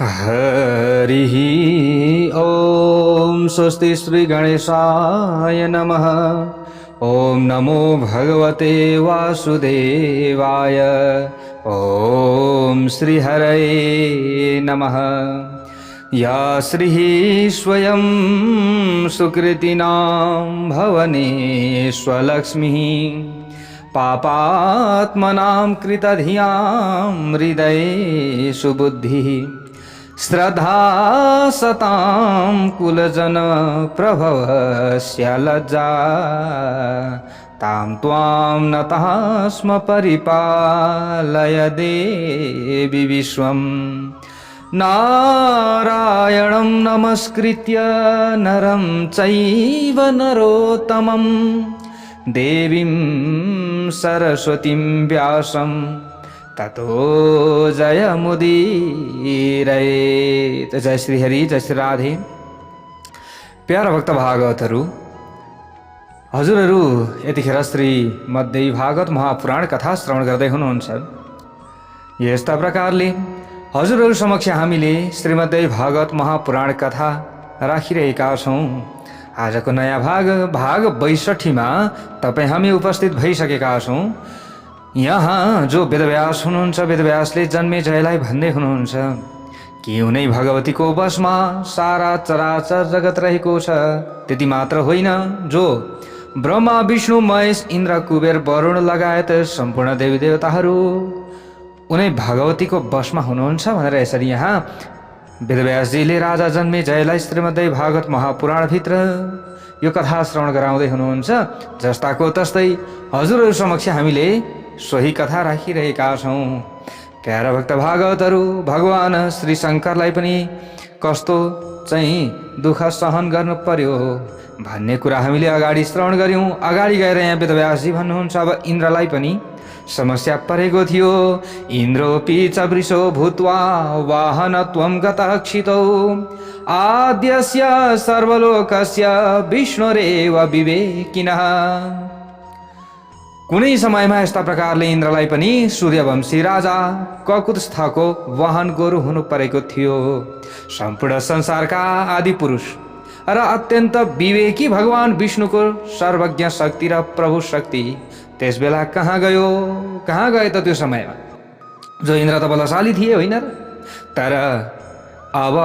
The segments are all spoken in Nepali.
हरिः ॐ स्वस्ति श्री गणेशाय नमः। ॐ नमो भगवते वासुदेवाय। ॐ श्री हरये नमः। या श्रीः स्वयं सुकृतिनां भवनेष्वलक्ष्मीः पापात्मनां कृतधियां हृदये सुबुद्धिः श्रद्धा सतां कुलजन प्रभवस्य लज्जा तां त्वां नतः स्म परिपालय देवि विश्वम्। नारायणं नमस्कृत्य नरं चैव नरोत्तमं देवीं सरस्वतीं व्यासं ततो जयमुदीरयेत्। जय श्री हरि, जय श्री राधे। प्यारा भक्त भागवतहरू, हजुरहरू यतिखेर श्रीमद्देवी भागवत महापुराण कथा श्रवण गर्दै हुनुहुन्छ। यस्ता प्रकारले हजुरहरू समक्ष हामीले श्रीमद्देवी भागवत महापुराण कथा राखिरहेका छौँ। आजको नयाँ भाग 62 मा तपाईँ हामी उपस्थित भइसकेका छौँ। यहाँ जो वेदव्यास हुनुहुन्छ, वेदव्यासले जन्मेजयलाई भन्दै हुनुहुन्छ कि उनै भगवतीको वशमा सारा चराचर जगत रहेको छ। त्यति मात्र होइन, जो ब्रह्मा विष्णु महेश इन्द्र कुबेर वरुण लगायत सम्पूर्ण देवी देवताहरू उनै भगवतीको वशमा हुनुहुन्छ भनेर यसरी यहाँ वेदव्यासजीले राजा जन्मेजयलाई श्रीमद्देवी भागवत महापुराणभित्र यो कथा श्रवण गराउँदै हुनुहुन्छ। जस्ताको तस्तै हजुरहरू समक्ष हामीले सोही कथा राखिरहेका छौँ। प्यारा भक्त भागवतहरू, भगवान श्री शङ्करलाई पनि कस्तो चाहिँ दुःख सहन गर्नु पर्यो भन्ने कुरा हामीले अगाडि श्रवण गऱ्यौँ। अगाडि गएर यहाँ वेदव्यासजी भन्नुहुन्छ अब इन्द्रलाई पनि समस्या परेको थियो। इन्द्रोऽपि च वृषो भूत्वा वाहनत्वं गतः क्षितौ आद्यस्य सर्वलोकस्य विष्णुरेव विवेकिनः। कुनै समयमा यस्ता प्रकारले इन्द्रलाई पनि सूर्यवंशी राजा ककुत्स्थको वाहन गोरु हुनु परेको थियो। सम्पूर्ण संसारका आदि पुरुष र अत्यन्त विवेकी भगवान विष्णुको सर्वज्ञ शक्ति र प्रभु शक्ति त्यस बेला कहाँ गए त त्यो समयमा? जो इन्द्र त बलशाली थिए होइन र, तर अब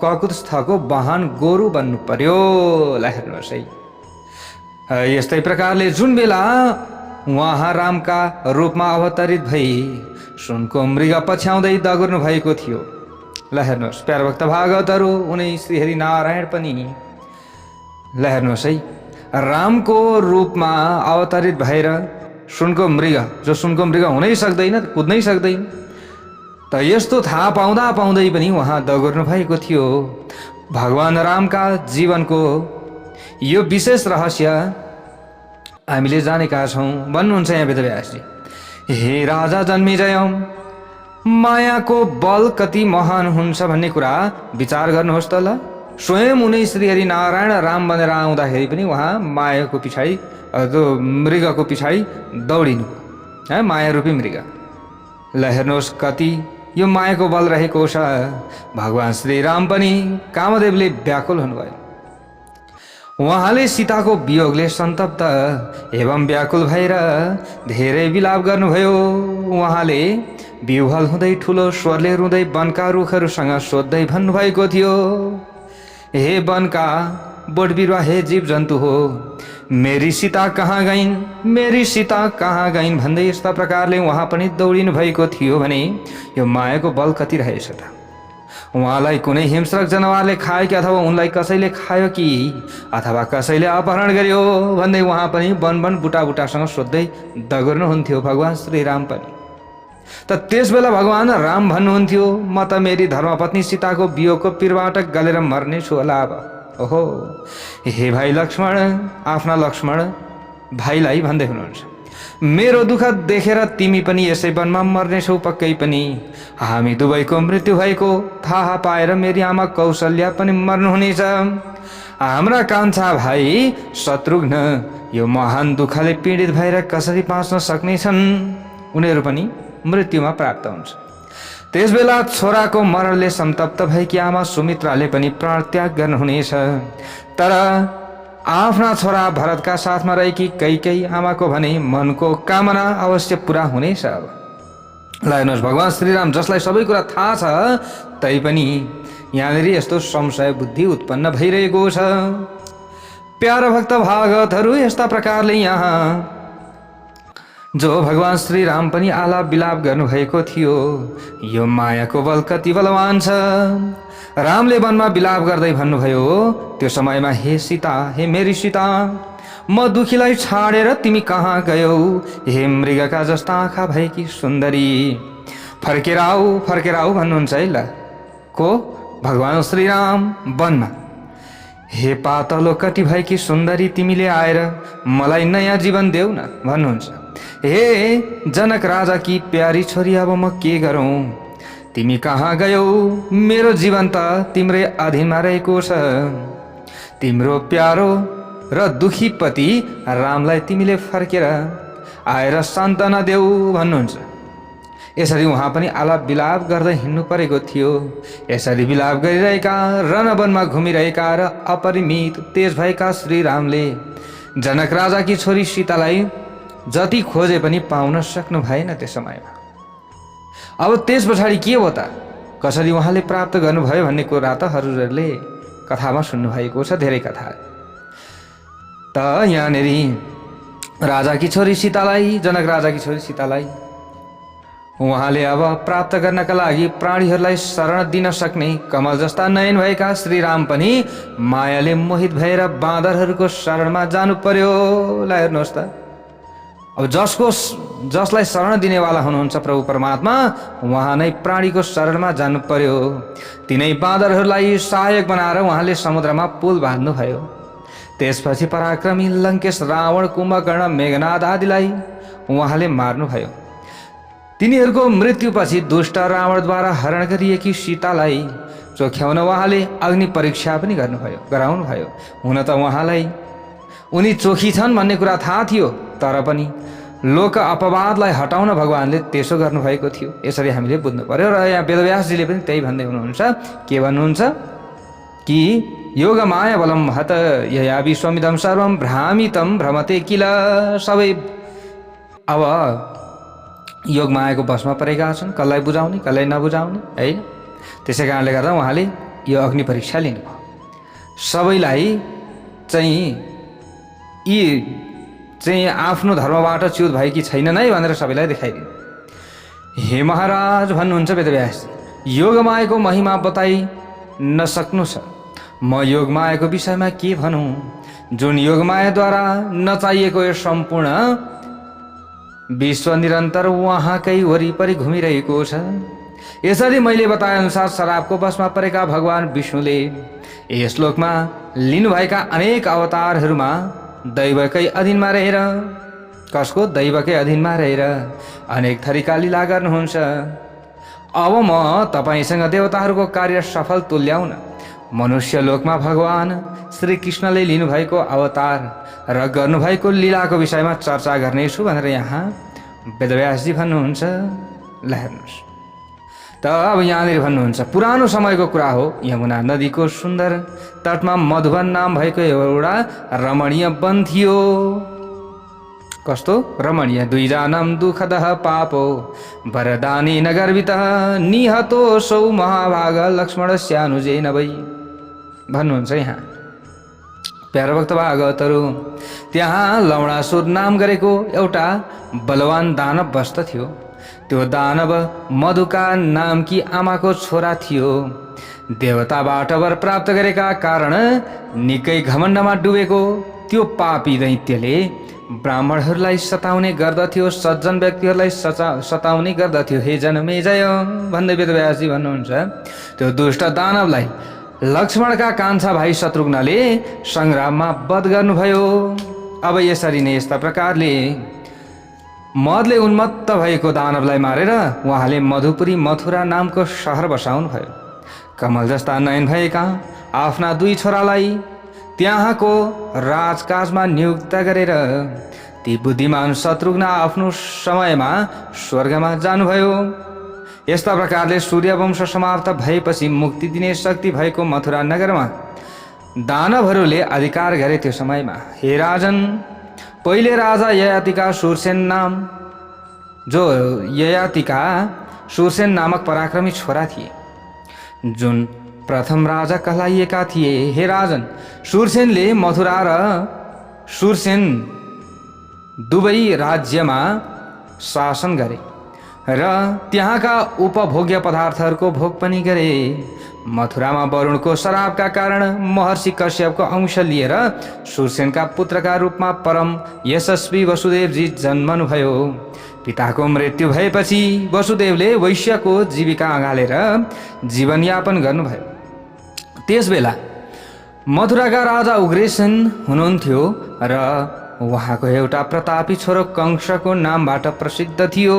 ककुत्स्थको वाहन गोरु बन्नु पर्यो। हेर्नुहोस् है, यस्तै प्रकारले जुन बेला उहाँ रामका रूपमा अवतरित भई सुनको मृग पछ्याउँदै दगुर्नु भएको थियो। ल हेर्नुहोस् प्यारा भक्त भागवतहरू, उनै श्रीहरि नारायण पनि ल हेर्नुहोस् है, रामको रूपमा अवतरित भएर सुनको मृग, जो सुनको मृग हुनै सक्दैन, कुद्नै सक्दैन, त यस्तो थाहा पाउँदै पनि उहाँ दगुर्नु भएको थियो। भगवान रामका जीवनको यो विशेष रहस्य हामीले जानेका छौँ। भन्नुहुन्छ यहाँ वेदव्यासजी, हे राजा जन्मेजय, मायाको बल कति महान हुन्छ भन्ने कुरा विचार गर्नुहोस् त। ल स्वयं उनै श्रीहरि नारायण राम बनेर आउँदाखेरि पनि उहाँ मायाको पछाडि, त्यो मृगको पछाडि दौडिनु, माया रूपी मृग। ल हेर्नुहोस् कति यो मायाको बल रहेको छ। भगवान श्रीराम पनि कामदेवले व्याकुल हुनुभयो। उहाँले सीताको वियोगले सन्तप्त एवं व्याकुल भएर धेरै विलाप गर्नुभयो। उहाँले विह्वल हुँदै ठुलो स्वरले रुँदै वनका रुखहरूसँग सोध्दै भन्नुभएको थियो, हे वनका बोट बिरुवा, हे जीव जन्तु हो, मेरी सीता कहाँ गइन्, मेरी सीता कहाँ गइन् भन्दै यस्ता प्रकारले उहाँ पनि दौडिनु भएको थियो। भने यो मायाको बल कति रहेछ त? उहाँलाई कुनै हिंस्रक जनावरले खायो कि अथवा उनलाई कसैले खायो कि अथवा कसैले अपहरण गर्यो भन्दै उहाँ पनि वन बुटासँग सोध्दै दगुर्नुहुन्थ्यो भगवान श्रीराम पनि। त त्यस बेला भगवान राम भन्नुहुन्थ्यो, म त मेरी धर्मपत्नी सीताको वियोगको पीरबाट गलेर मर्ने छु होला अब। ओहो, हे भाइ लक्ष्मण, आफ्ना लक्ष्मण भाइलाई भन्दै हुनुहुन्छ, मेरो दुःख देखेर तिमी पनि यसै वनमा मर्नेछौ पक्कै पनि। हामी दुवैको मृत्यु भएको थाहा पाएर मेरी आमा कौशल्या पनि मर्नुहुनेछ। हाम्रा कान्छा भाइ शत्रुघ्न यो महान दुःखले पीडित भएर कसरी बाँच्न सक्नेछन्? उनीहरू पनि मृत्युमा प्राप्त हुन्छ। त्यसबेला छोराको मरणले सन्तप्त भएकी आमा सुमित्राले पनि प्राणत्याग गर्नुहुनेछ। तर आफ्ना छोरा भरतका साथमा रहेकी कैकेयी आमाको भने मनको कामना अवश्य पूरा हुनेछ। ल हेर्नुहोस्, भगवान् श्रीराम जसलाई सबै कुरा थाहा छ तैपनि यहाँनिर यस्तो संशय बुद्धि उत्पन्न भइरहेको छ। प्यारा भक्त भागवतहरू यस्ता प्रकारले यहाँ जो भगवान् श्रीराम पनि आलाप विलाप गर्नुभएको थियो, यो मायाको बल कति बलवान छ। रामले वनमा विलाप गर्दै भन्नुभयो, त्यो समयमा हे सीता, हे मेरी सीता, म दुखीलाई छाडेर तिमी कहाँ गयौ? हे मृगका जस्ता आँखा भएकी सुन्दरी, फर्केर आऊ भन्नुहुन्छ है। ल को? भगवान् श्रीराम वनमा। हे पातलो कटी भएकी सुन्दरी, तिमीले आएर मलाई नयाँ जीवन देऊ न भन्नुहुन्छ। हे जनक राजा की प्यारी छोरी, अब म के गरौँ? तिमी कहाँ गयौ? मेरो जीवन त तिम्रै अधीनमा रहेको छ। तिम्रो प्यारो र दुखी पति रामलाई तिमीले फर्केर आएर सान्त्वना देऊ भन्नुहुन्छ। यसरी उहाँ पनि आलाप विलाप गर्दै हिँड्नु परेको थियो। यसरी विलाप गरिरहेका, रणवनमा घुमिरहेका र अपरिमित तेज भएका श्रीरामले जनक राजाकी छोरी सीतालाई जति खोजे पनि पाउन सक्नु भएन त्यस समयमा। अब त्यस पछाडि के हो त? कसरी उहाँले प्राप्त गर्नुभयो भन्ने कुरा त हजुरहरूले कथामा सुन्नुभएको छ, धेरै कथा। त यहाँनिर राजाकी छोरी सीतालाई, जनक राजाकी छोरी सीतालाई उहाँले अब प्राप्त गर्नका लागि प्राणीहरूलाई शरण दिन सक्ने कमल जस्ता नयन भएका श्रीराम पनि मायाले मोहित भएर बाँदरहरूको शरणमा जानु पर्यो। ल हेर्नुहोस् त, अब जसलाई शरण दिनेवाला हुनुहुन्छ प्रभु परमात्मा, उहाँ नै प्राणीको शरणमा जानु पर्यो। तिनै बाँदरहरूलाई सहायक बनाएर उहाँले समुद्रमा पुल बाँध्नुभयो। त्यसपछि पराक्रमी लङ्केश, रावण, कुम्भकर्ण, मेघनाद आदिलाई उहाँले मार्नुभयो। तिनीहरूको मृत्युपछि दुष्ट रावणद्वारा हरण गरिएकी सीतालाई चोख्याउन उहाँले अग्नि परीक्षा पनि गराउनुभयो। हुन त उहाँलाई उनी चोखी छन् भन्ने कुरा थाहा थियो, तर पनि लोक अपवादलाई हटाउन भगवानले त्यसो गर्नुभएको थियो। यसरी हामीले बुझ्नु पर्यो। र यहाँ वेदव्यासजीले पनि त्यही भन्दै हुनुहुन्छ। के भन्नुहुन्छ कि योग माया बलम हत यया विश्वमिदं सर्वं भ्रामितं भ्रमते किल। सबै अब योग मायाको बसमा परेका छन्, कसलाई बुझाउने कसलाई नबुझाउने होइन। त्यसै कारणले गर्दा उहाँले यो अग्नि परीक्षा लिनुभयो। सबैलाई चाहिँ आफ्नो धर्मबाट च्युत भएकी छैनन् है भनेर सबैलाई देखाइदिनु। हे महाराज भन्नुहुन्छ वेदव्यास, योग मायाको महिमा बताइ नसक्नु छ। म योग मायाको विषयमा के भनौँ? जुन योग मायाद्वारा नचाहिएको यो सम्पूर्ण विश्व निरन्तर उहाँकै वरिपरि घुमिरहेको छ। यसरी मैले बताए अनुसार शराबको बसमा परेका भगवान विष्णुले यस श्लोकमा लिनुभएका अनेक अवतारहरूमा दैवकै अधीनमा रहेर, कसको? दैवकै अधीनमा रहेर अनेक थरीका लीला गर्नुहुन्छ। अब म तपाईँसँग देवताहरूको कार्य सफल तुल्याउन मनुष्य लोकमा भगवान श्रीकृष्णले लिनुभएको अवतार र गर्नुभएको लीलाको विषयमा चर्चा गर्नेछु भनेर यहाँ वेदव्यासजी भन्नुहुन्छ। ल हेर्नुहोस् त, अब यहाँनिर भन्नुहुन्छ पुरानो समयको कुरा हो। यमुना नदीको सुन्दर तटमा मधुवन नाम भएको एउटा रमणीय वन थियो। कस्तो रमणीय? दुईजानम दुःखदः पापो वरदानी नगर्वितः निहतो सौ महाभाग लक्ष्मण स्यानुजे नभई भन्नुहुन्छ। यहाँ प्यारा भक्त भागवतहरू, त्यहाँ लवणासुर नाम गरेको एउटा बलवान दानव बस्तथ्यो। त्यो दानव मधुका नामकी आमाको छोरा थियो। देवताबाट वर प्राप्त गरेका कारण निकै घमण्डमा डुबेको त्यो पापी दैत्यले ब्राह्मणहरूलाई सताउने गर्दथ्यो, सज्जन व्यक्तिहरूलाई सताउने गर्दथ्यो। हे जनमेजय भन्दै वेदव्यासजी भन्नुहुन्छ, त्यो दुष्ट दानवलाई लक्ष्मणका कान्छा भाइ शत्रुघ्नले सङ्ग्राममा वध गर्नुभयो। अब यसरी नै यस्ता प्रकारले मदले उन्मत्त भएको दानवलाई मारेर उहाँले मधुपुरी मथुरा नामको सहर बसाउनु भयो। कमल जस्ता नयन भएका आफ्ना दुई छोरालाई त्यहाँको राजकाजमा नियुक्त गरेर ती बुद्धिमान शत्रुघ्न आफ्नो समयमा स्वर्गमा जानुभयो। यस्ता प्रकारले सूर्यवंश समाप्त भएपछि मुक्ति दिने शक्ति भएको मथुरा नगरमा दानवहरूले अधिकार गरे। त्यो समयमा हे राजन, पहिले राजा ययातिका शूरसेन नामक पराक्रमी छोरा थिए, जुन प्रथम राजा कहलाइएका थिए। हे राजन, शूरसेनले मथुरा र शूरसेन दुवै राज्यमा शासन गरे र त्यहाँका उपभोग्य पदार्थहरूको भोग पनि गरे। मथुरामा वरुणको श्रापका कारण महर्षि कश्यपको अंश लिएर शूरसेनका पुत्रका रूपमा परम यशस्वी वसुदेवजी जन्मनुभयो। पिताको मृत्यु भएपछि वसुदेवले वैश्यको जीविका अँगालेर जीवनयापन गर्नुभयो। त्यसबेला मथुराका राजा उग्रसेन हुनुहुन्थ्यो र उहाँको एउटा प्रतापी छोरो कंसको नामबाट प्रसिद्ध थियो।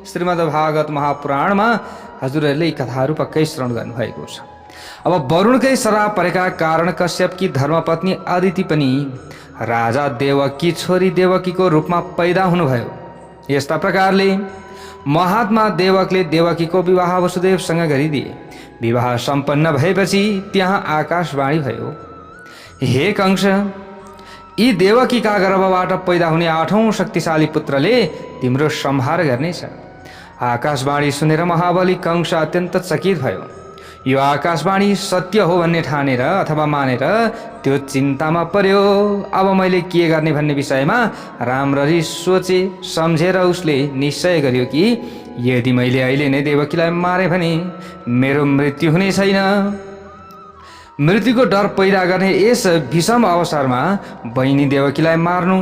श्रीमद्भागवत महापुराणमा हजुरहरूले यी कथाहरू पक्कै श्रवण गर्नुभएको छ। अब वरुणकै श्राप परेका कारण कश्यपकी धर्मपत्नी अदिति पनि राजा देवकी छोरी देवकीको रूपमा पैदा हुनुभयो। यस्ता प्रकारले महात्मा देवकले देवकीको विवाह वसुदेवसँग गरिदिए। विवाह सम्पन्न भएपछि त्यहाँ आकाशवाणी भयो, हे कंस, यी देवकीका गर्भबाट पैदा हुने 8औं शक्तिशाली पुत्रले तिम्रो संहार गर्नेछ। आकाशवाणी सुनेर महाबली कंस अत्यन्त चकित भयो। यो आकाशवाणी सत्य हो भन्ने ठानेर अथवा मानेर त्यो चिन्तामा पर्यो। अब मैले के गर्ने भन्ने विषयमा राम्ररी सोचे सम्झेर उसले निश्चय गर्यो कि यदि मैले अहिले नै देवकीलाई मारे भने मेरो मृत्यु हुने छैन। मृत्युको डर पैदा गर्ने यस विषम अवसरमा बहिनी देवकीलाई मार्नु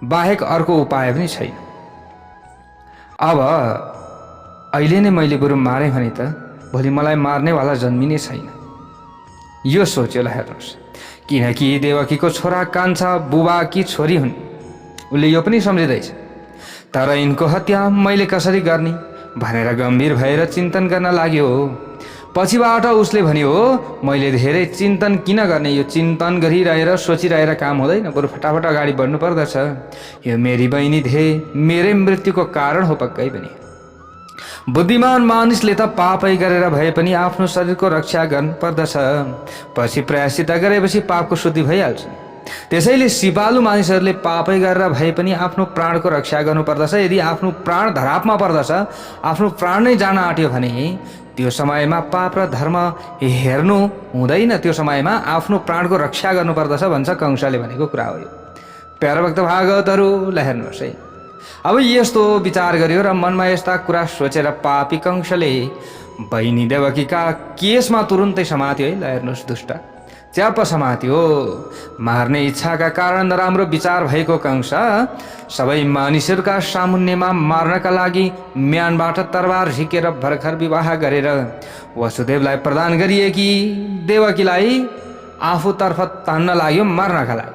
बाहेक अर्को उपाय पनि छैन। अब अहिले नै मैले बरु मारे भने त भोलि मलाई मार्नेवाला जन्मिने छैन। यो सोच्यो। ल हेर्नुहोस्, किनकि देवकीको छोरा कान्छा बुबाकी छोरी हुन्, उसले यो पनि सम्झिँदैछ। तर यिनको हत्या मैले कसरी गर्ने भनेर गम्भीर भएर चिन्तन गर्न लाग्यो। पछिबाट उसले भन्यो, मैले धेरै चिन्तन किन गर्ने, यो चिन्तन गरिरहेर सोचिरहेर काम हुँदैन, बरु फटाफट अगाडि बढ्नु पर्दछ। यो मेरी बहिनी मेरै मृत्युको कारण हो पक्कै पनि। बुद्धिमान मानिसले त पापै गरेर भए पनि आफ्नो शरीरको रक्षा गर्नु पर्दछ। पछि प्रायश्चित गरेपछि पापको शुद्धि भइहाल्छ। त्यसैले सिपालु मानिसहरूले पापै गरेर भए पनि आफ्नो प्राणको रक्षा गर्नुपर्दछ। यदि आफ्नो प्राण धरापमा पर्दछ, आफ्नो प्राण नै जान आँट्यो भने त्यो समयमा पाप र धर्म हेर्नु हुँदैन। त्यो समयमा आफ्नो प्राणको रक्षा गर्नुपर्दछ भन्छ कंसले भनेको कुरा हो। यो प्यारा भक्त भागवतहरू, ल हेर्नुहोस् है। अब यस्तो विचार गर्यो र मनमा यस्ता कुरा सोचेर पापी कंसले बहिनी देवकीका केसमा तुरुन्तै समात्यो है। ल हेर्नुहोस्, दुष्ट च्याप समात्यो। मार्ने इच्छाका कारण नराम्रो विचार भएको कंस सबै मानिसहरूका सामुन्नेमा मार्नका लागि म्यानबाट तरबार झिकेर भर्खर विवाह गरेर वसुदेवलाई प्रदान गरिएकी देवकीलाई आफूतर्फ तान्न लाग्यो मार्नका लागि।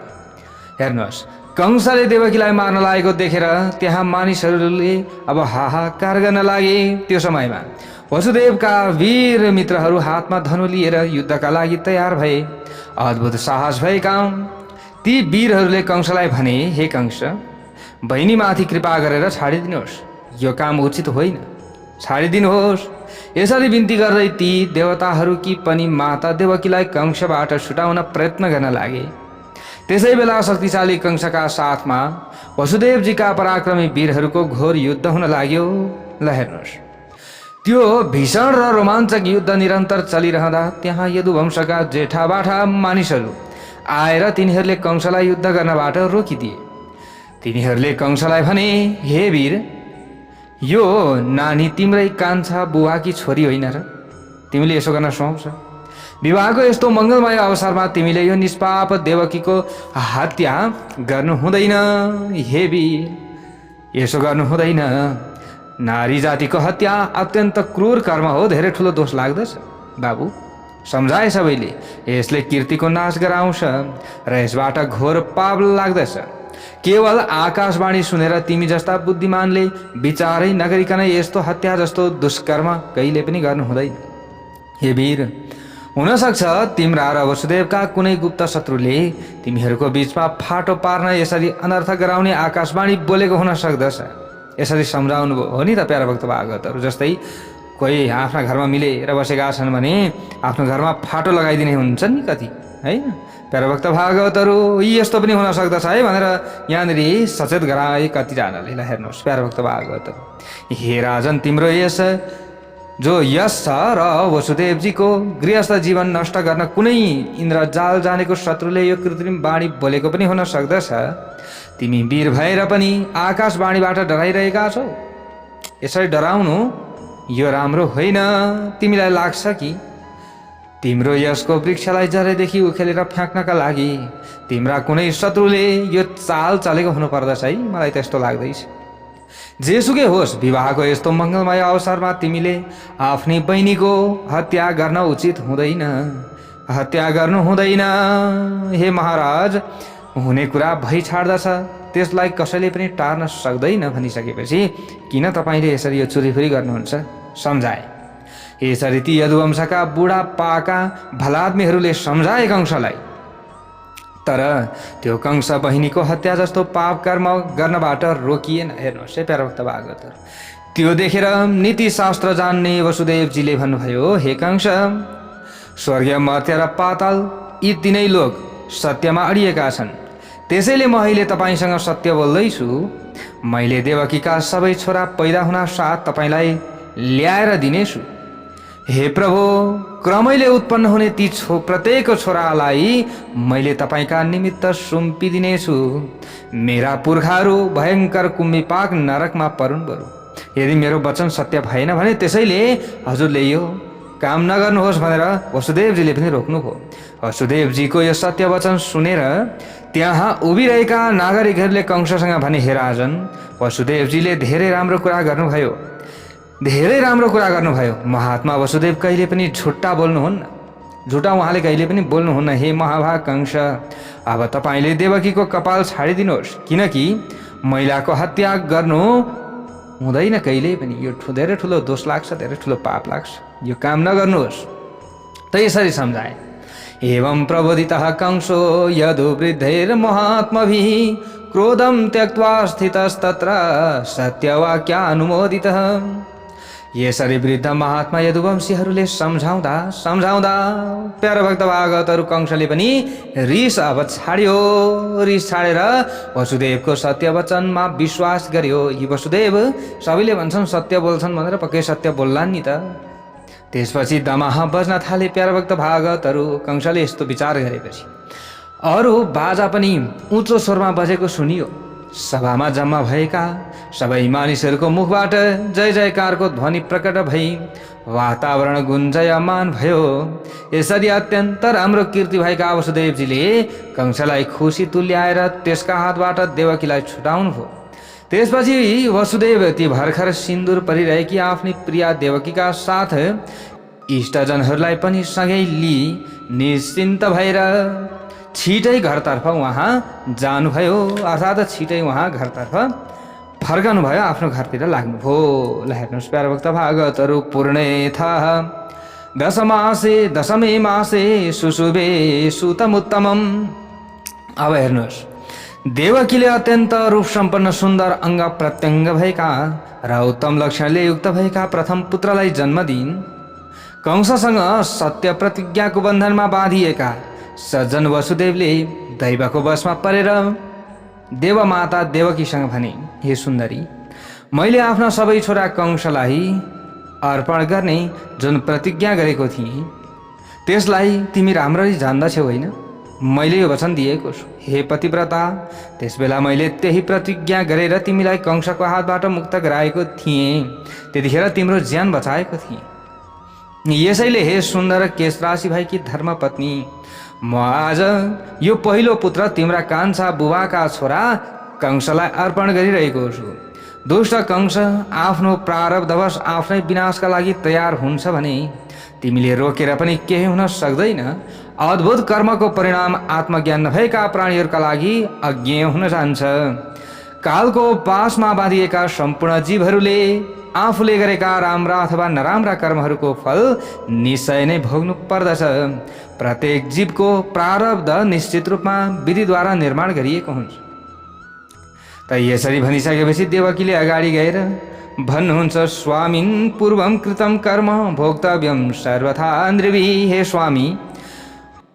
हेर्नुहोस्, कंसले देवकीलाई मार्न लागेको देखेर त्यहाँ मानिसहरूले अब हाहाकार गर्न लागे। त्यो समयमा वसुदेवका वीर मित्रहरू हातमा धनु लिएर युद्धका लागि तयार भए। अद्भुत साहस भएका ती वीरहरूले कंसलाई भने, हे कंस, बहिनीमाथि कृपा गरेर छाडिदिनुहोस्, यो काम उचित होइन, छाडिदिनुहोस्। यसरी बिन्ती गर्दै ती देवताहरूकी पनि माता देवकीलाई कंसबाट छुटाउन प्रयत्न गर्न लागे। त्यसै बेला शक्तिशाली कंसका साथमा वसुदेवजीका पराक्रमी वीरहरूको घोर युद्ध हुन लाग्यो। ल हेर्नुहोस्, त्यो भीषण र रोमाञ्चक युद्ध निरन्तर चलिरहँदा त्यहाँ यदुवंशका जेठाबाठा मानिसहरू आएर तिनीहरूले कंसलाई युद्ध गर्नबाट रोकिदिए। तिनीहरूले कंसलाई भने, हे वीर, यो नानी तिम्रै कान्छा बुवाकी छोरी होइन र तिमीले यसो गर्न सुहाउँछ? विवाहको यस्तो मङ्गलमय अवसरमा तिमीले यो निष्पाप देवकीको हत्या गर्नु हुँदैन। हे वीर, यसो गर्नु हुँदैन। नारी जातिको हत्या अत्यन्त क्रूर कर्म हो, धेरै ठुलो दोष लाग्दछ। बाबु सम्झाए सबैले, यसले कीर्तिको नाश गराउँछ र यसबाट घोर पाप लाग्दछ। केवल आकाशवाणी सुनेर तिमी जस्ता बुद्धिमानले विचारै नगरिकन यस्तो हत्या जस्तो दुष्कर्म कहिले पनि गर्नु हुँदैन। हे वीर, हुनसक्छ तिम्रा र वसुदेवका कुनै गुप्त शत्रुले तिमीहरूको बीचमा फाटो पार्न यसरी अनर्थ गराउने आकाशवाणी बोलेको हुन सक्दछ। यसरी सम्झाउनु भयो हो नि त प्यारा भक्त भागवतहरू। जस्तै कोही आफ्ना घरमा मिलेर बसेका छन् भने आफ्नो घरमा फाटो लगाइदिने हुन्छन् नि कति, होइन? प्यारा भक्त भागवतहरू यी यस्तो पनि हुन सक्दछ है भनेर यहाँनिर सचेत गराए कतिजनाले। ल हेर्नुहोस् प्यारा भक्त भागवतहरू, हे राजन तिम्रो यस जो यस छ र वसुदेवजीको गृहस्थ जीवन नष्ट गर्न कुनै इन्द्रजाल जानेको शत्रुले यो कृत्रिम वाणी बोलेको पनि हुन सक्दछ। तिमी वीर भएर पनि आकाशवाणीबाट डराइरहेका छौ। यसरी डराउनु यो राम्रो होइन। तिमीलाई लाग्छ कि तिम्रो यसको वृक्षलाई जरादेखि उखेलेर फ्याँक्नका लागि तिम्रा कुनै शत्रुले यो चाल चलेको हुनुपर्दछ है? मलाई त्यस्तो लाग्दैछ। जेसुकै होस्, विवाहको यस्तो मङ्गलमय अवसरमा तिमीले आफ्नै बहिनीको हत्या गर्न उचित हुँदैन, हत्या गर्नु हुँदैन। हे महाराज, हुने कुरा भइ छाड्दछ, त्यसलाई कसैले पनि टार्न सक्दैन भनिसकेपछि किन तपाईँले यसरी यो चुरीफुरी गर्नुहुन्छ? सम्झाए। यसरी ती यदुवंशका बुढा पाका भलाद्मीहरूले सम्झाए कंसलाई। तर त्यो कंस बहिनीको हत्या जस्तो पाप कर्म गर्नबाट रोकिएन। हेर्नुहोस् है प्यारा भक्त भागवतहरू, त्यो देखेर नीतिशास्त्र जान्ने वसुदेवजीले भन्नुभयो, हे कंस, स्वर्ग मर्त्य र पाताल यी तीनै लोक सत्यमा अडिएका छन्। त्यसैले म अहिले तपाईँसँग सत्य बोल्दैछु। मैले देवकीका सबै छोरा पैदा हुन साथ तपाईँलाई ल्याएर दिनेछु। हे प्रभु, क्रमैले उत्पन्न हुने ती प्रत्येक छोरालाई मैले तपाईँका निमित्त सुम्पिदिनेछु। मेरा पुर्खाहरू भयङ्कर कुम्मीपाक नरकमा परुन् बरु यदि मेरो वचन सत्य भएन भने। त्यसैले हजुरले यो काम नगर्नुहोस् भनेर वसुदेवजीले पनि रोक्नुभयो। वसुदेवजीको यो सत्य वचन सुनेर त्यहाँ उभिरहेका नागरिकहरूले कंससँग भने, हे राजन, वसुदेवजीले धेरै राम्रो कुरा गर्नुभयो, धेरै राम्रो कुरा गर्नुभयो। महात्मा वसुदेव कहिले पनि झुट्टा बोल्नुहुन्न, झुटा उहाँले कहिले पनि बोल्नुहुन्न। हे महाभाग कंस, अब तपाईँले देवकीको कपाल छाडिदिनुहोस्, किनकि महिलाको हत्या गर्नु हुँदैन कहिले पनि। यो धेरै ठुलो दोष लाग्छ, धेरै ठुलो पाप लाग्छ, यो काम नगर्नुहोस्। त यसरी सम्झाए। एवं प्रबोधितः कंसो यदुवृद्धैर्महात्मभिः क्रोधं त्यक्त्वा स्थितस्तत्र सत्यवाक्यानुमोदितः। यसरी वृद्ध महात्मा यदुवंशीहरूले सम्झाउँदा प्यारा भक्त भागवतहरू कंसले पनि रिस अब छाड्यो। रिस छाडेर वसुदेवको सत्य वचनमा विश्वास गर्यो। यी वसुदेव सबैले भन्छन् सत्य बोल्छन् भनेर, पक्कै सत्य बोल्लान् नि त। त्यसपछि दमाह बज्न थाले प्यारा भक्त भागवतहरू। कंसले यस्तो विचार गरेपछि अरू बाजा पनि उँचो स्वरमा बजेको सुनियो। सभामा जम्मा भएका सबै मानिसहरूको मुखबाट जय जयकारको ध्वनि प्रकट भई वातावरण गुन्जयमान भयो। यसरी अत्यन्त राम्रो कीर्ति भएका वसुदेवजीले कंसलाई खुसी तुल्याएर त्यसका हातबाट देवकीलाई छुटाउनु भयो। त्यसपछि वसुदेव ती भर्खर सिन्दुर परिरहेकी आफ्नी प्रिया देवकीका साथ इष्टजनहरूलाई पनि सँगै लिई निश्चिन्त भएर छिटै घरतर्फ उहाँ जानुभयो। अर्थात् छिटै उहाँ घरतर्फ फर्कनुभयो, आफ्नो घरतिर लाग्नुभयो। ल हेर्नुहोस् प्यारा भक्त भागवतहरू, पूर्णेथः दशमे मासे सुशुभे सुतमुत्तमम्। अब हेर्नुहोस्, देवकीले अत्यन्त रूप सम्पन्न सुन्दर अङ्ग प्रत्यङ्ग भएका र उत्तम लक्षणले युक्त भएका प्रथम पुत्रलाई जन्म दिइन्। कंससँग सत्य प्रतिज्ञाको बन्धनमा बाँधिएका सज्जन वसुदेवले दैवको वशमा परेर देवमाता देवकीसँग भने, हे सुन्दरी, मैले आफ्ना सबै छोरा कंसलाई अर्पण गर्ने जुन प्रतिज्ञा गरेको थिएँ त्यसलाई तिमी राम्ररी जान्दछौ होइन? मैले यो वचन दिएको छु। हे पतिव्रता, त्यसबेला मैले त्यही प्रतिज्ञा गरेर तिमीलाई कंसको हातबाट मुक्त गराएको थिएँ। त्यतिखेर तिम्रो ज्यान बचाएको थिएँ। यसैले हे सुन्दर केशराशि भएकी धर्मपत्नी, म आज यो पहिलो पुत्र तिम्रा कान्छा बुबाका छोरा कंसलाई अर्पण गरिरहेको छु। दुष्ट कंस आफ्नो प्रारब्धवश आफ्नै विनाशका लागि तयार हुन्छ भने तिमीले रोकेर पनि केही हुन सक्दैन। अद्भुत कर्मको परिणाम आत्मज्ञान नभएका प्राणीहरूका लागि अज्ञेय हुन जान्छ। कालको पासमा बाँधिएका सम्पूर्ण जीवहरूले आफूले गरेका राम्रा अथवा नराम्रा कर्महरूको फल निश्चय नै भोग्नु पर्दछ। प्रत्येक जीवको प्रारब्ध निश्चित रूपमा विधिद्वारा निर्माण गरिएको हुन्छ। त यसरी भनिसकेपछि देवकीले अगाडि गएर भन्नुहुन्छ, स्वामिन पूर्वम कृतम कर्म भोक्तव्यम सर्वथा नृभी। हे स्वामी,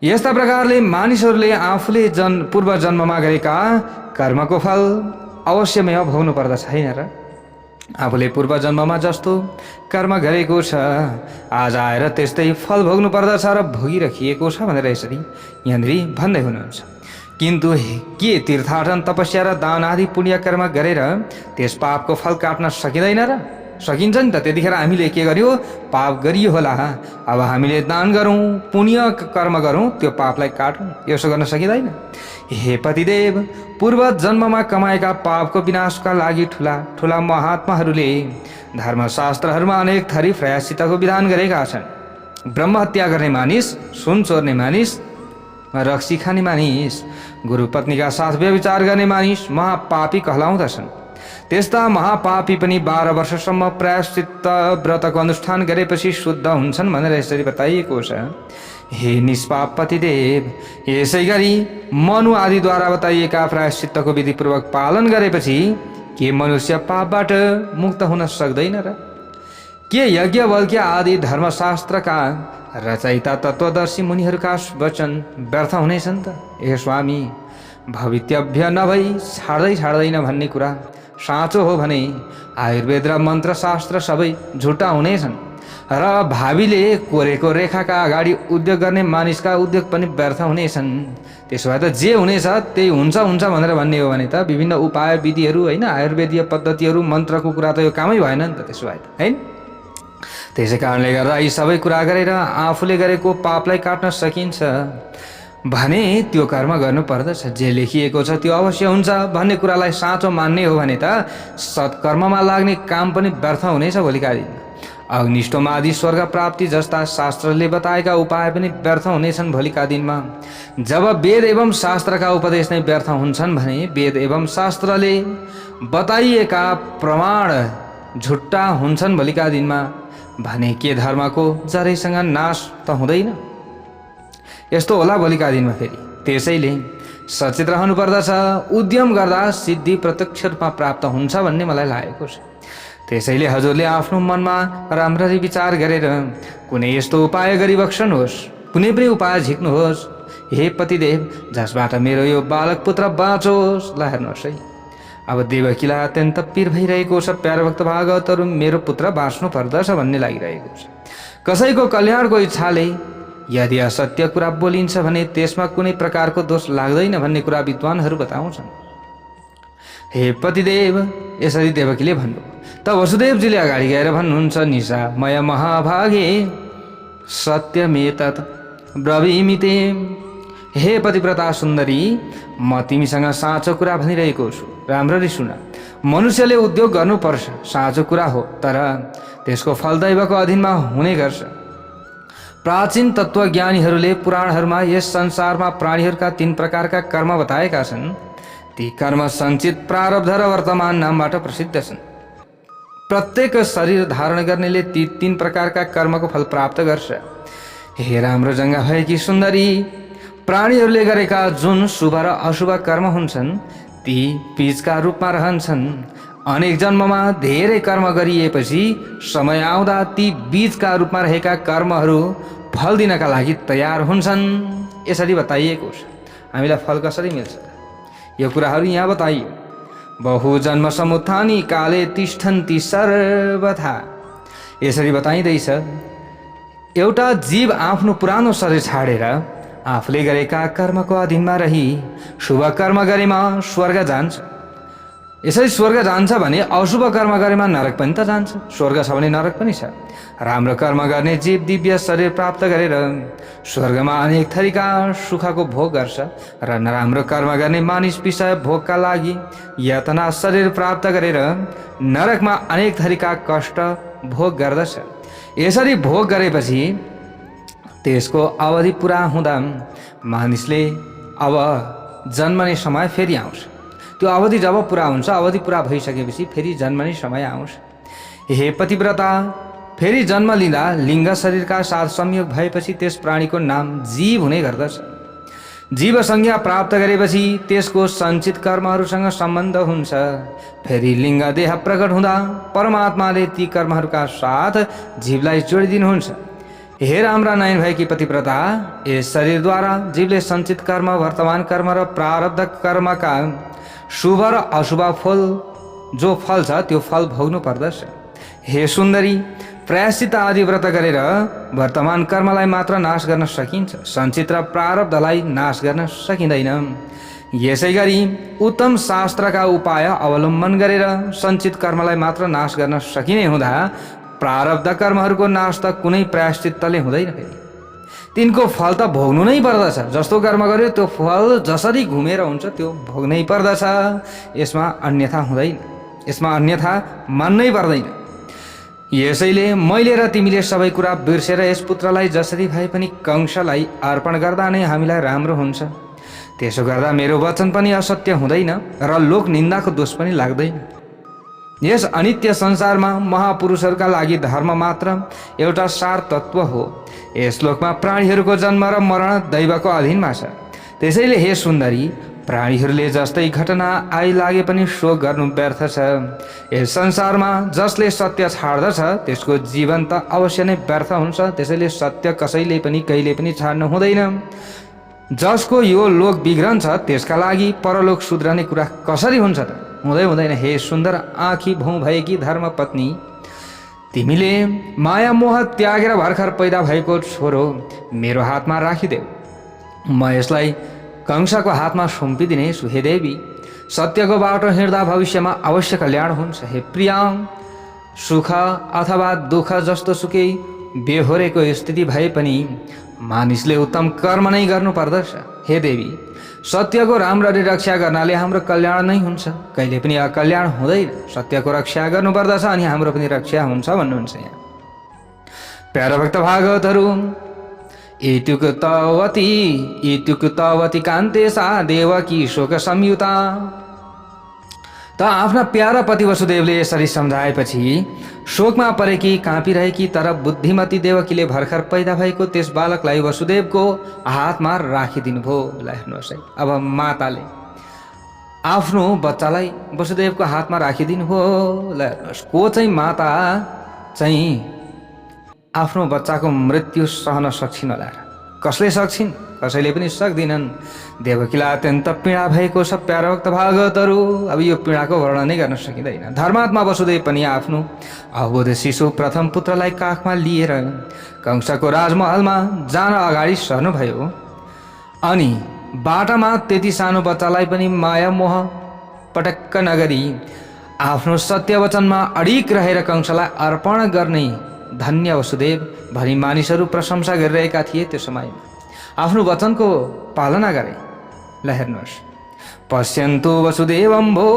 यस्ता प्रकारले मानिसहरूले आफूले पूर्व जन्ममा गरेका कर्मको फल अवश्यमै भोग्नु पर्दछ हैन र? आफूले पूर्व जन्ममा जस्तो कर्म गरेको छ आज आएर त्यस्तै फल भोग्नु पर्दछ र भोगिराखिएको छ भनेर यसरी यहाँनिर भन्दै हुनुहुन्छ। किन्तु के तीर्थाटन तपस्या र दान आदि पुण्य कर्म गरेर त्यस पापको फल काट्न सकिँदैन र? सकिन्छ नि त। त्यतिखेर हामीले के गर्यो? पाप गरियो होला। अब हामीले दान गरौँ, पुण्य कर्म गरौँ, त्यो पापलाई काटौँ, यसो गर्न सकिँदैन? हे पतिदेव, पूर्व जन्ममा कमाएका पापको विनाशका लागि ठुला ठुला महात्माहरूले धर्मशास्त्रहरूमा अनेक थरी प्रायश्चितको विधान गरेका छन्। ब्रह्म हत्या गर्ने मानिस, सुन चोर्ने मानिस, रक्सी खाने मानिस, गुरुपत्नीका साथ व्यभिचार गर्ने मानिस महापापी कहलाउँदछन्। त्यस्ता महापापी पनि 12 वर्षसम्म प्रायश्चित व्रतको अनुष्ठान गरेपछि शुद्ध हुन्छन् भनेर यसरी बताइएको छ। हे निष्पाप पतिदेव, यसै गरी मनु आदिद्वारा बताइएका प्रायश्चितको विधिपूर्वक पालन गरेपछि के मनुष्य पापबाट मुक्त हुन सक्दैन र? के यज्ञ वल्क्य आदि धर्मशास्त्रका रचयिता तत्त्वदर्शी मुनिहरूका वचन व्यर्थ हुनेछन् त? हे स्वामी, भवितव्य नभई छाड्दैन भन्ने कुरा साँचो हो भने आयुर्वेद र मन्त्रशास्त्र सबै झुटा हुनेछन् र भावीले कोरेको रेखाका अगाडि उद्योग गर्ने मानिसका उद्योग पनि व्यर्थ हुनेछन्। त्यसो भए त जे हुनेछ त्यही हुन्छ भनेर भन्ने हो भने त विभिन्न उपाय विधिहरू हैन, आयुर्वेदीय पद्धतिहरू, मन्त्रको कुरा त यो कामै भएन नि त त्यसो भए त हैन। त्यसै कारणले गर्दा यी सबै कुरा गरेर आफूले गरेको पापलाई काट्न सकिन्छ भने त्यो कर्म गर्नु पर्दछ। जे लेखिएको छ त्यो अवश्य हुन्छ भन्ने कुरालाई साँचो मान्ने हो भने त सत्कर्ममा लाग्ने काम पनि व्यर्थ हुनेछ भोलिका दिन। अग्निष्टोम आदि स्वर्ग प्राप्ति जस्ता शास्त्रले बताएका उपाय पनि व्यर्थ हुनेछन् भोलिका दिनमा। जब वेद एवं शास्त्रका उपदेश नै व्यर्थ हुन्छन् भने वेद एवं शास्त्रले बताइएका प्रमाण झुट्टा हुन्छन् भोलिका दिनमा भने के धर्मको जरैसँग नाश त हुँदैन? यस्तो होला भोलिका दिनमा फेरि। त्यसैले सचेत रहनु पर्दछ। उद्यम गर्दा सिद्धि प्रत्यक्ष रूपमा प्राप्त हुन्छ भन्ने मलाई लागेको छ। त्यसैले हजुरले आफ्नो मनमा राम्ररी विचार गरेर कुनै यस्तो उपाय गरिबक्सनुहोस्, कुनै पनि उपाय झिक्नुहोस् हे पतिदेव, जसबाट मेरो यो बालक पुत्र बाँचोस्। ल हेर्नुहोस् है, अब देवकीलाई अत्यन्त पीर भइरहेको छ। प्यारे भक्त भागवतहरू मेरो पुत्र बाँच्नु पर्दछ भन्ने लागिरहेको छ। कसैको कल्याणको इच्छाले यदि असत्य कुरा बोलिन्छ भने त्यसमा कुनै प्रकारको दोष लाग्दैन भन्ने कुरा विद्वानहरू बताउँछन्। हे पतिदेव, यसरी देवकीले भन्नु त वसुदेवजीले अगाडि गएर भन्नुहुन्छ, निशा मय महाभागे सत्यमेतत् ब्रवीमि ते। हे पतिव्रता सुन्दरी, म तिमीसँग साँचो कुरा भनिरहेको छु, राम्ररी सुन। मनुष्यले उद्योग गर्नुपर्छ, साँचो कुरा हो, तर त्यसको फल दैवको अधीनमा हुने गर्छ। प्राचीन तत्त्वज्ञानीहरूले पुराणहरूमा यस संसारमा प्राणीहरूका 3 प्रकारका कर्म बताएका छन्। ती कर्म सञ्चित, प्रारब्ध र वर्तमान नामबाट प्रसिद्ध छन्। प्रत्येक शरीर धारण गर्नेले ती 3 प्रकारका कर्मको फल प्राप्त गर्छ। हे राम्रो जङ्गा भएकी सुन्दरी, प्राणीहरूले गरेका जुन शुभ र अशुभ कर्म हुन्छन् ती बीजका रूपमा रहन्छन्। अनेक जन्ममा धेरै कर्म गरिएपछि समय आउँदा ती बीजका रूपमा रहेका कर्महरू फल दिनका लागि तयार हुन्छन्। यसरी बताइएको छ। हामीलाई फल कसरी मिल्छ यो कुराहरू यहाँ बताइयो। बहु जन्म समुत्थानी काले तिष्ठन्ति सर्वथा। यसरी बताइँदैछ, एउटा जीव आफ्नो पुरानो शरीर छाडेर आफूले गरेका कर्मको अधीनमा रही शुभ कर्म गरेमा स्वर्ग जान्छ। यसरी स्वर्ग जान्छ भने अशुभ कर्म गरेमा नरक पनि त जान्छ। स्वर्ग छ भने नरक पनि छ। राम्रो कर्म गर्ने जीव दिव्य शरीर प्राप्त गरेर स्वर्गमा अनेक थरीका सुखको भोग गर्छ र नराम्रो कर्म गर्ने मानिस विषय भोगका लागि यातना शरीर प्राप्त गरेर नरकमा अनेक थरीका कष्ट भोग गर्दछ। यसरी भोग गरेपछि त्यसको अवधि पुरा हुँदा मानिसले अब जन्मने समय फेरि आउँछ। त्यो अवधि जब पुरा हुन्छ, अवधि पुरा भइसकेपछि फेरि जन्मने समय आउँछ। हे पतिव्रता, फेरि जन्म लिँदा लिङ्ग शरीरका साथ संयोग भएपछि त्यस प्राणीको नाम जीव हुने गर्दछ। जीव संज्ञा प्राप्त गरेपछि त्यसको सञ्चित कर्महरूसँग सम्बन्ध हुन्छ। फेरि लिङ्ग देह प्रकट हुँदा परमात्माले ती कर्महरूका साथ जीवलाई जोडिदिनुहुन्छ। हे राम्रा नयन भएकी पतिव्रता, यस शरीरद्वारा जीवले सञ्चित कर्म, वर्तमान कर्म र प्रारब्ध कर्मका शुभ र अशुभ फल जो फल छ त्यो फल भोग्नु पर्दछ। हे सुन्दरी, प्रायश्चित आदि व्रत गरेर वर्तमान कर्मलाई मात्र नाश गर्न सकिन्छ, सञ्चित र प्रारब्धलाई नाश गर्न सकिँदैन। यसै गरी उत्तम शास्त्रका उपाय अवलम्बन गरेर सञ्चित कर्मलाई मात्र नाश गर्न सकिने हुँदा प्रारब्ध कर्महरूको नाश त कुनै प्रायश्चितले हुँदैन। तिनको फल त भोग्नु नै पर्दछ। जस्तो कर्म गर्यो त्यो फल जसरी घुमेर हुन्छ त्यो भोग्नै पर्दछ। यसमा अन्यथा हुँदैन, यसमा अन्यथा मान्नै पर्दैन। यसैले मैले र तिमीले सबै कुरा बिर्सेर यस पुत्रलाई जसरी भए पनि कंसलाई अर्पण गर्दा नै हामीलाई राम्रो हुन्छ। त्यसो गर्दा मेरो वचन पनि असत्य हुँदैन र लोक निन्दाको दोष पनि लाग्दैन। यस अनित्य संसारमा महापुरुषहरूका लागि धर्म मात्र एउटा सार तत्व हो। यस लोकमा प्राणीहरूको जन्म र मरण दैवको अधीनमा छ। त्यसैले हे सुन्दरी, प्राणीहरूले जस्तै घटना आइलागे पनि शोक गर्नु व्यर्थ छ। यस संसारमा जसले सत्य छाड्दछ त्यसको जीवन त अवश्य नै व्यर्थ हुन्छ। त्यसैले सत्य कसैले पनि कहिले पनि छाड्नु हुँदैन। जसको यो लोक बिग्रन्छ त्यसका लागि परलोक सुध्रने कुरा कसरी हुन्छ त? हुँदैन। हे सुन्दर आँखी भौँ भएकी धर्मपत्नी, तिमीले माया मोह त्यागेर भर्खर पैदा भएको छोरो मेरो हातमा राखिदेऊ। म यसलाई कंसको हातमा सुम्पिदिनेछु। हे देवी, सत्यको बाटो हिँड्दा भविष्यमा अवश्य कल्याण हुन्छ। हे प्रिया, सुख अथवा दुःख जस्तो सुकै बेहोरेको स्थिति भए पनि मानिसले उत्तम कर्म नै गर्नु पर्दछ। हे देवी, सत्यको राम्ररी रक्षा गर्नाले हाम्रो कल्याण नै हुन्छ, कहिले पनि अकल्याण हुँदैन। सत्यको रक्षा गर्नुपर्दछ अनि हाम्रो पनि रक्षा हुन्छ भन्नुहुन्छ यहाँ। प्यारा भक्त भागवतहरू, इत्युक्तवती कान्ते सा देवकी शोक संयुता। त आफ्ना प्यारा पति वसुदेवले यसरी सम्झाएपछि शोकमा परेकी काँपिरहेकी तर बुद्धिमती देवकीले भर्खर पैदा भएको त्यस बालकलाई वसुदेवको हातमा राखिदिनु भयो। ल हेर्नुहोस् है, अब माताले आफ्नो बच्चालाई वसुदेवको हातमा राखिदिनु भयो। ल हेर्नुहोस्, को चाहिँ माता चाहिँ आफ्नो बच्चाको मृत्यु सहन सक्छिन् होला र? कसले सक्छिन्? कसैले पनि सक्दिनन्। देवकीलाई अत्यन्त पीडा भएको छ। प्यारा भक्त भागवतहरू, अब यो पीडाको वर्णनै गर्न सकिँदैन। धर्मात्मा वसुदेव पनि आफ्नो अबोध शिशु प्रथम पुत्रलाई काखमा लिएर कंसको राजमहलमा जान अगाडि सर्नुभयो। अनि बाटामा त्यति सानो बच्चालाई पनि माया मोह पटक्क नगरी आफ्नो सत्यवचनमा अडिक रहेर कंसलाई अर्पण गर्ने धन्य वसुदेव भनी मानिसहरू प्रशंसा गरिरहेका थिए। त्यो समयमा आफ्नो वचनको पालना गरे। ल हेर्नुहोस्, पश्यन्तु वसुदेवं भो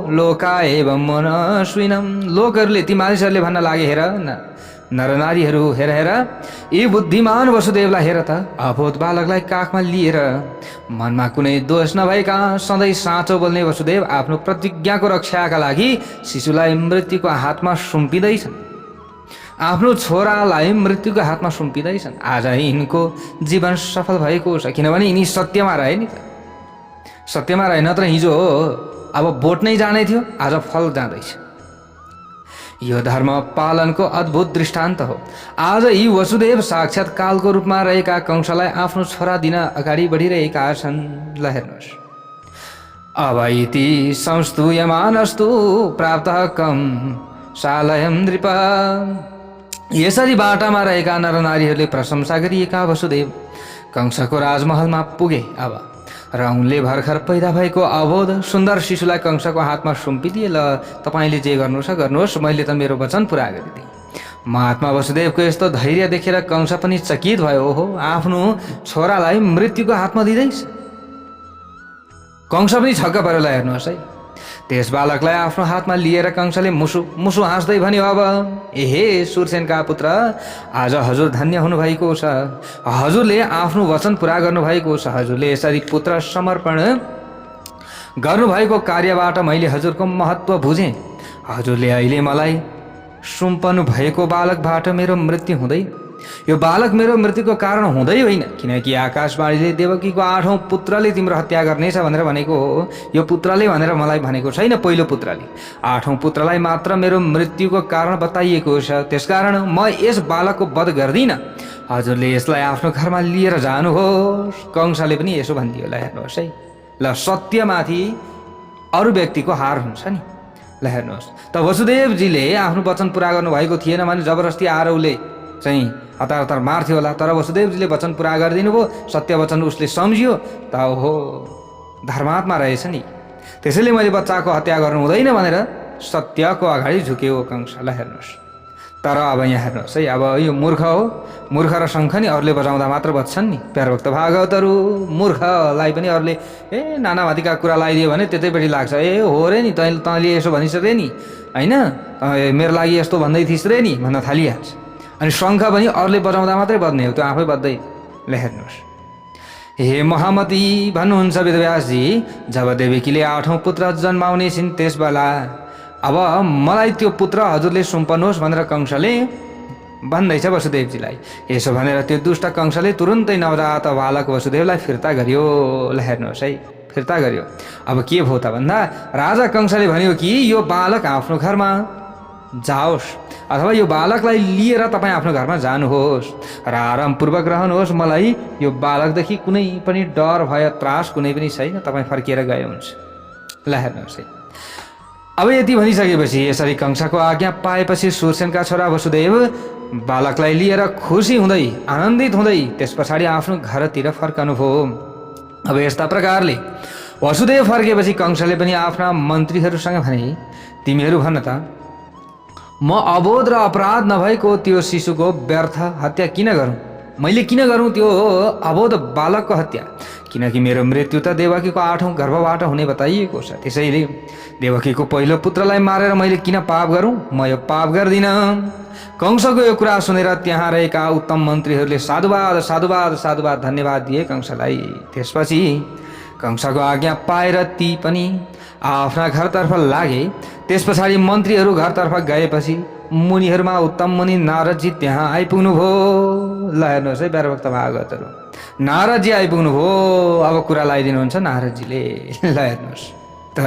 लोका एवं मनस्विनम। लोकहरूले, ती मानिसहरूले भन्न लागे, हेर नरनारीहरू, हेर यी बुद्धिमान वसुदेवलाई हेर त, अबोध बालकलाई काखमा लिएर मनमा कुनै दोष नभएका सधैँ साँचो बोल्ने वसुदेव आफ्नो प्रतिज्ञाको रक्षाका लागि शिशुलाई मृत्युको हातमा सुम्पिँदैछन्। आफ्नो छोरालाई मृत्युको हातमा सुम्पिँदैछन्। आज यिनको जीवन सफल भएको छ, किनभने यिनी सत्यमा रहे नि त। सत्यमा रहे, नत्र हिजो अब बोट नै जाने थियो, आज फल जाँदैछ। यो धर्म पालनको अद्भुत दृष्टान्त हो। आज यी वसुदेव साक्षात् कालको रूपमा रहेका कंसलाई आफ्नो छोरा दिन अगाडि बढिरहेका छन्। ल हेर्नुहोस्, अब इति संस्तूयमानस्तु प्राप्तः कम शालयम नृप। यसरी बाटामा रहेका नरनारीहरूले प्रशंसा गरिएका वसुदेव कंसको राजमहलमा पुगे। अब र उनले भर्खर पैदा भएको अबोध सुन्दर शिशुलाई कंसको हातमा सुम्पिदिए। ल तपाईँले जे गर्नु छ गर्नुहोस्, मैले त मेरो वचन पुरा गरिदिएँ। महात्मा वसुदेवको यस्तो धैर्य देखेर कंस पनि चकित भयो। ओहो, आफ्नो छोरालाई मृत्युको हातमा दिँदैछ। कंस पनि छक्क परेर हेर्नुहोस् है। त्यस बालकलाई आफ्नो हातमा लिएर कंसले मुसु हाँस्दै भन्यो, अब एहे सुरसेनका पुत्र, आज हजुर धन्य हुनुभएको छ। हजुरले आफ्नो वचन पुरा गर्नुभएको छ। हजुरले यसरी पुत्र समर्पण गर्नुभएको कार्यबाट मैले हजुरको महत्त्व बुझेँ। हजुरले अहिले मलाई सुम्पनु भएको बालकबाट मेरो मृत्यु हुँदै यो बालक मेरो मृत्युको कारण हुँदै होइन, किनकि आकाशवाणीले देवकीको 8औं पुत्रले तिम्रो हत्या गर्नेछ भनेर भनेको हो। यो पुत्रले भनेर मलाई भनेको छैन, पहिलो पुत्रले। 8औं पुत्रलाई मात्र मेरो मृत्युको कारण बताइएको छ। त्यसकारण म यस बालकको वध गर्दिनँ। हजुरले यसलाई आफ्नो घरमा लिएर जानुहोस्। कंसले पनि यसो भनिदियो। ल हेर्नुहोस् है, ल सत्यमाथि अरू व्यक्तिको हार हुन्छ नि। ल हेर्नुहोस्, त वसुदेवजीले आफ्नो वचन पुरा गर्नुभएको थिएन भने जबरजस्ती आएर उसले चाहिँ हतार हतार मार्थ्यो होला। तर वसुदेवजीले वचन पुरा गरिदिनु भयो, सत्य वचन उसले सम्झियो, त हो धर्मात्मा रहेछ नि। त्यसैले मैले बच्चाको हत्या गर्नु हुँदैन भनेर सत्यको अगाडि झुक्यो कंस। ल हेर्नुहोस्, तर अब यहाँ हेर्नुहोस् है, अब यो मूर्ख हो। मूर्ख र शङ्ख नि अरूले बजाउँदा मात्र बज्छन् नि। प्यारभक्त भागवतहरू मूर्खलाई पनि अरूले नानाभाँतीका कुरा लगाइदियो भने त्यतैपट्टि लाग्छ। हो रे नि, तैँले यसो भनिस् रे नि, होइन मेरो लागि यस्तो भन्दै थिइस् रे नि भन्न थालिहाल्छ। अनि शङ्ख पनि अरूले बजाउँदा मात्रै बज्ने हो, त्यो आफै बज्दै। ल हेर्नुहोस्, हे महामती भन्नुहुन्छ वेदव्यासजी, जब देवकीले 8औं पुत्र जन्माउने छिन् त्यस बेला अब मलाई त्यो पुत्र हजुरले सुम्पनुहोस् भनेर कंसले भन्दैछ वसुदेवजीलाई। यसो भनेर त्यो दुष्ट कंसले तुरुन्तै नवजात बालक वसुदेवलाई फिर्ता गर्यो। ल हेर्नुहोस् है, फिर्ता गर्यो। अब के भयो त भन्दा राजा कंसले भन्यो कि यो बालक आफ्नो घरमा जाओस्, अथवा यो बालकलाई लिएर तपाईँ आफ्नो घरमा जानुहोस् र आरामपूर्वक रहनुहोस्। मलाई यो बालकदेखि कुनै पनि डर भय त्रास कुनै पनि छैन, तपाईँ फर्किएर गए हुन्छ। ल हेर्नुहोस् है, अब यति भनिसकेपछि यसरी कंसको आज्ञा पाएपछि सुरसेनका छोरा वसुदेव बालकलाई लिएर खुसी हुँदै आनन्दित हुँदै त्यस पछाडि आफ्नो घरतिर फर्कनुभयो। अब यस्ता प्रकारले वसुदेव फर्केपछि कंसले पनि आफ्ना मन्त्रीहरूसँग भने, तिमीहरू भन्न त म अबोध र अपराध नभएको त्यो शिशुको व्यर्थ हत्या किन गरौँ? मैले किन गरौँ त्यो अबोध बालकको हत्या? किनकि मेरो मृत्यु त देवकीको 8औं गर्भबाट हुने बताइएको छ। त्यसैले देवकीको पहिलो पुत्रलाई मारेर मैले किन पाप गरौँ? म यो पाप गर्दिनँ। कंसको यो कुरा सुनेर त्यहाँ रहेका उत्तम मन्त्रीहरूले साधुवाद साधुवाद साधुवाद धन्यवाद दिए कंसलाई। त्यसपछि कंसको आज्ञा पाएर ती पनि आफ्ना घरतर्फ लागे। त्यस पछाडि मन्त्रीहरू घरतर्फ गएपछि मुनिहरूमा उत्तम मुनि नारदजी त्यहाँ आइपुग्नु भयो। ल हेर्नुहोस् है प्यारभक्त भागवतहरू, नारदजी आइपुग्नु भयो। अब कुरा लगाइदिनुहुन्छ नारदजीले। ल हेर्नुहोस् त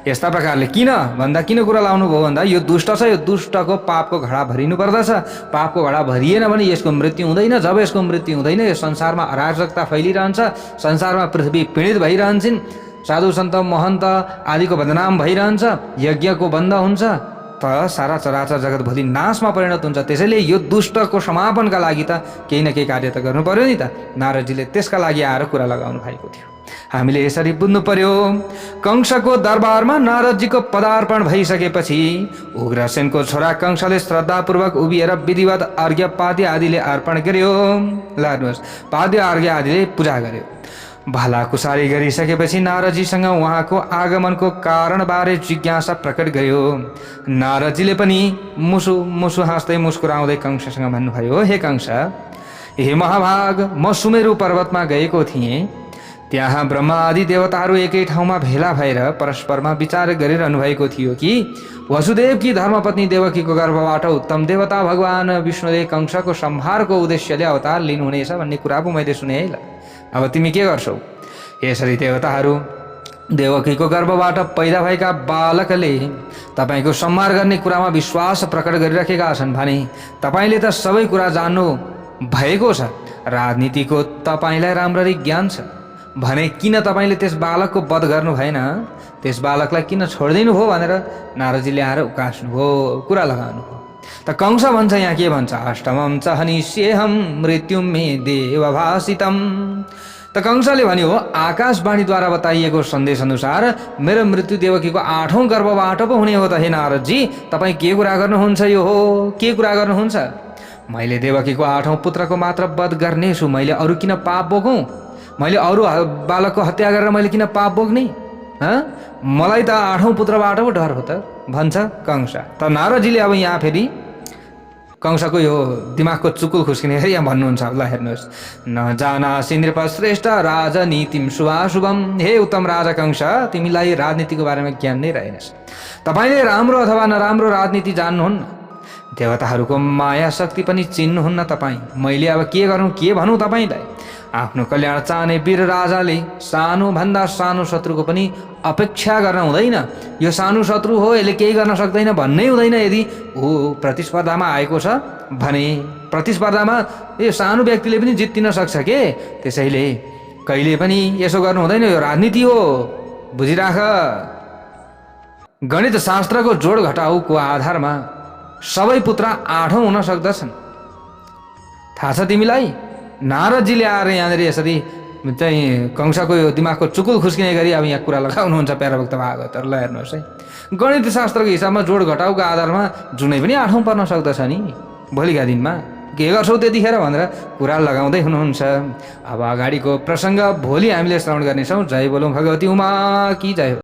यस्ता प्रकारले किन कुरा लाउनु भयो भन्दा यो दुष्ट छ, यो दुष्टको पापको घडा भरिनु पर्दछ। पापको घडा भरिएन भने यसको मृत्यु हुँदैन। जब यसको मृत्यु हुँदैन यो संसारमा अराजकता फैलिरहन्छ, संसारमा पृथ्वी पीडित भइरहन्छन्, साधु सन्त महन्त आदिको बदनाम भइरहन्छ, यज्ञको बन्द हुन्छ, त सारा चराचर जगत भोलि नाशमा परिणत हुन्छ। त्यसैले यो दुष्टको समापनका लागि त केही न केही कार्य त गर्नु पर्यो नि त। नारदजीले त्यसका लागि आएर कुरा लगाउनु भएको थियो। हामीले यसरी बुझ्नु पर्यो। कंसको दरबारमा नारदजीको पदार्पण भइसकेपछि उग्रसेनको छोरा कंसले श्रद्धापूर्वक उभिएर विधिवत अर्घ्य पाद्य आदिले अर्पण गर्यो। ल हेर्नुहोस्, पाद्य अर्घ्य आदिले पूजा गर्यो। भलाकुसारी गरिसकेपछि नारदजीसँग उहाँको आगमनको कारणबारे जिज्ञासा प्रकट गर्यो। नारदजीले पनि मुसु मुसु हाँस्दै मुस्कुराउँदै कंससँग भन्नुभयो, हे कंस, हे महाभाग, म सुमेरु पर्वतमा गएको थिएँ। त्यहाँ ब्रह्मा आदि देवताहरू एकै ठाउँमा भेला भएर परस्परमा विचार गरिरहनु भएको थियो कि वसुदेवकी धर्मपत्नी देवकीको गर्भबाट उत्तम देवता भगवान विष्णुले कंसको संहारको उद्देश्यले अवतार लिनुहुनेछ भन्ने कुरा पो मैले सुने है। ल अब तिमी के गर्छौ? यसरी देवताहरू देवकीको गर्भबाट पैदा भएका बालकले तपाईँको संहार गर्ने कुरामा विश्वास प्रकट गरिराखेका छन् भने तपाईँले त सबै कुरा जान्नु भएको छ। राजनीतिको तपाईँलाई राम्ररी ज्ञान छ भने किन तपाईँले त्यस बालकको वध गर्नु भएन? त्यस बालकलाई किन छोडिदिनु भयो भनेर नारदजीले आएर उकास्नु भयो, कुरा लगाउनु भयो। त कंस भन्छ, यहाँ के भन्छ? अष्टमं च हनिष्येहं मृत्युं मे देवभासितम्। त कंसले भन्यो, आकाशवाणीद्वारा बताइएको सन्देश अनुसार मेरो मृत्यु देवकीको 8औं गर्भबाट पो हुने हो त। हे नारदजी, तपाईँ के कुरा गर्नुहुन्छ? यो हो के कुरा गर्नुहुन्छ? मैले देवकीको 8औं पुत्रको मात्र वध गर्नेछु, मैले अरू किन पाप बोकौँ? मैले अरू बालकको हत्या गरेर मैले किन पाप बोक्ने? मलाई त 8औं पुत्रबाट पो डर हो त भन्छ कंस। त नारदजीले अब यहाँ फेरि कंसको यो दिमागको चुकुल खुस्किने यहाँ भन्नुहुन्छ। ल हेर्नुहोस्, न जानासि नृपश्रेष्ठ राजनीतिम शुभाशुभम। हे उत्तम राजा कंस, तिमीलाई राजनीतिको बारेमा ज्ञान नै रहेनछ। तपाईँले राम्रो अथवा नराम्रो राजनीति जान्नुहुन्न। देवताहरूको माया शक्ति पनि चिन्नुहुन्न तपाईँ। मैले अब के गरौँ के भनौँ तपाईँलाई। आफ्नो कल्याण चाहने वीर राजाले सानोभन्दा सानो शत्रुको पनि अपेक्षा गर्न हुँदैन। यो सानो शत्रु हो, यसले केही गर्न सक्दैन भन्नै हुँदैन। यदि ऊ प्रतिस्पर्धामा आएको छ भने प्रतिस्पर्धामा यो सानो व्यक्तिले पनि जित्तिन सक्छ के। त्यसैले कहिले पनि यसो गर्नु हुँदैन, यो राजनीति हो, बुझिराख। गणित शास्त्रको जोड घटाउको आधारमा सबै पुत्र 8औं हुन सक्दछन्। थाहा छ तिमीलाई? नारदजीले आएर यहाँनिर यसरी चाहिँ कंसको यो दिमागको चुकुल खुस्किने गरी अब यहाँ कुरा लगाउनुहुन्छ प्यारा भक्त भागवतहरुलाई। हेर्नुहोस् है, गणित शास्त्रको हिसाबमा जोड घटाउको आधारमा जुनै पनि 8औं पर्न सक्दछ नि भोलिका दिनमा। के गर्छौ त्यतिखेर भनेर कुरा लगाउँदै हुनुहुन्छ। अब अगाडिको प्रसङ्ग भोलि हामीले श्रवण गर्नेछौँ। जय बोलौँ भगवती उमा की जय।